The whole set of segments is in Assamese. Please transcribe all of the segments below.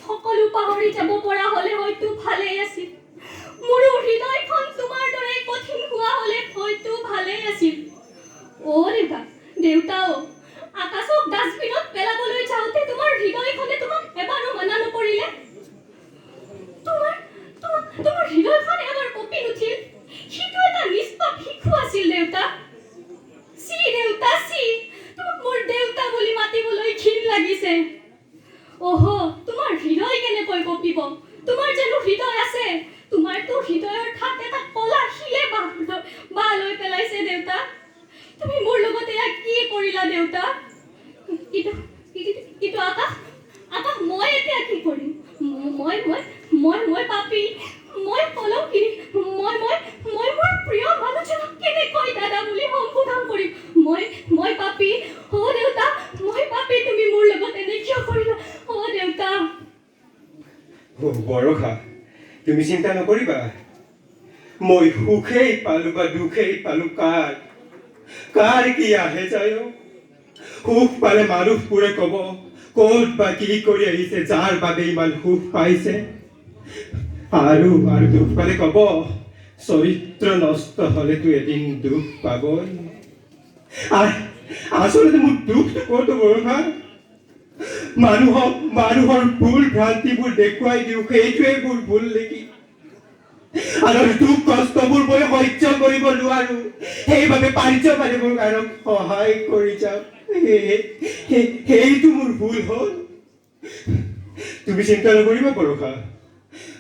সকলো পাহৰি যাব পৰা হলে হয়তো ভালেই আছিল। মোৰো হৃদয়খন তোমাৰ দৰে কঠিন হোৱা হলে হয়তো ভালেই আছিল। দেউতা, দেউতাও আকাশক ডাষ্টবিনত পেলাবলৈ যাওঁতে তোমাৰ হৃদয়খনে তোমাক এবাৰো মানা নকৰিলে? তোমাৰ হৃদয়খন এবাৰ কঁপি নুঠিল? সিটো এটা নিষ্পাপ শিশু আছিল দেউতা। দেউতা তোমাক মোৰ দেউতা বুলি মাতিবলৈ ঘিণ লাগিছে। তোমাৰ হৃদয় কেনেকৈ কঁপিব? তোমাৰ জানো হৃদয় আছে? তোমাৰতো হৃদয়ৰ ঠাত এটা কলা শিলে বাহ লৈ পেলাইছে দেউতা। তুমি মোৰ লগত এয়া কি কৰিলা দেউতা? কিন্তু আকাশ, মই এতিয়া কি কৰিম? মই পাপী, মই কলংকিনী, মই মোৰ প্ৰিয় মানুহজনক কেনেকৈ দাদা বুলি সম্বোধন কৰিম? মই পাপী, দেউতা, মই পাপী। তুমি মোৰ লগত এনে কিয় কৰিলা দেউতা? বৰষা, তুমি চিন্তা নকৰিবা। মই সুখেই পালো বা দুখেই পালো কাৰ কি আহে যায়? সুখ পালে মানুহবোৰে কব ক'ত বা কি কৰি আহিছে যাৰ বাবে ইমান সুখ পাইছে, আৰু দুখ পালে কব চৰিত্ৰ নষ্ট হলেতো এদিন দুখ পাবই। আচলতে মোৰ দুখটো ক'তো বৰষা? মানুহৰ ভুল ভ্ৰান্তিবোৰ দেখুৱাই দিওঁ, সেইটোৱে মোৰ ভুল নেকি? আৰু দুখ কষ্টবোৰ মই সহ্য কৰিব নোৱাৰো, সেইবাবে পাৰিলে মোৰ কাৰক সহায় কৰি যাওঁ। সেইটো মোৰ ভুল হ'ল। তুমি চিন্তা নকৰিবা বৰষা,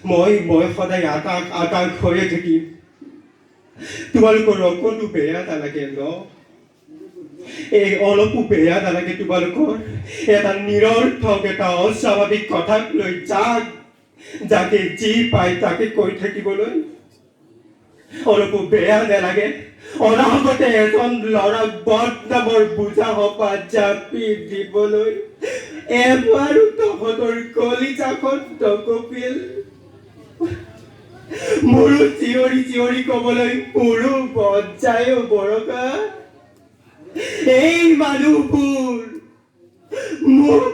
মই সদায় আকাশ হৈয়ে থাকিম। তোমালোকৰ অকণো বেয়া নালাগে ন? এই অলপো বেয়া নালাগে তোমালোকৰ এটা নিৰৰ্থক, এটা অস্বাভাৱিক কথাক লৈ যাকে যি পায় তাকে কৈ থাকিবলৈ? অলপো বেয়া নালাগে অনাহকতে এজন ল'ৰাক বদনামৰ বোজা সোপা জাপি দিবলৈ? এবাৰো তহঁতৰ কলিজাখন নকঁপিল? মোৰো চিঞৰি কবলৈ মোৰো মন যায় বৰষা। এই মানুহবোৰ মোক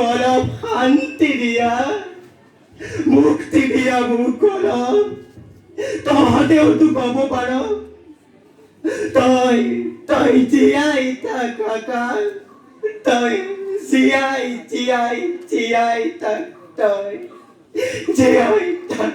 অলপ শান্তি দিয়া, মুক্তি দিয়া মোক অলপ। তহঁতেওতো কব পাৰ তই জীয়াই থাক আকাশ, তই জীয়াই থাক, তই জীয়াই থাক।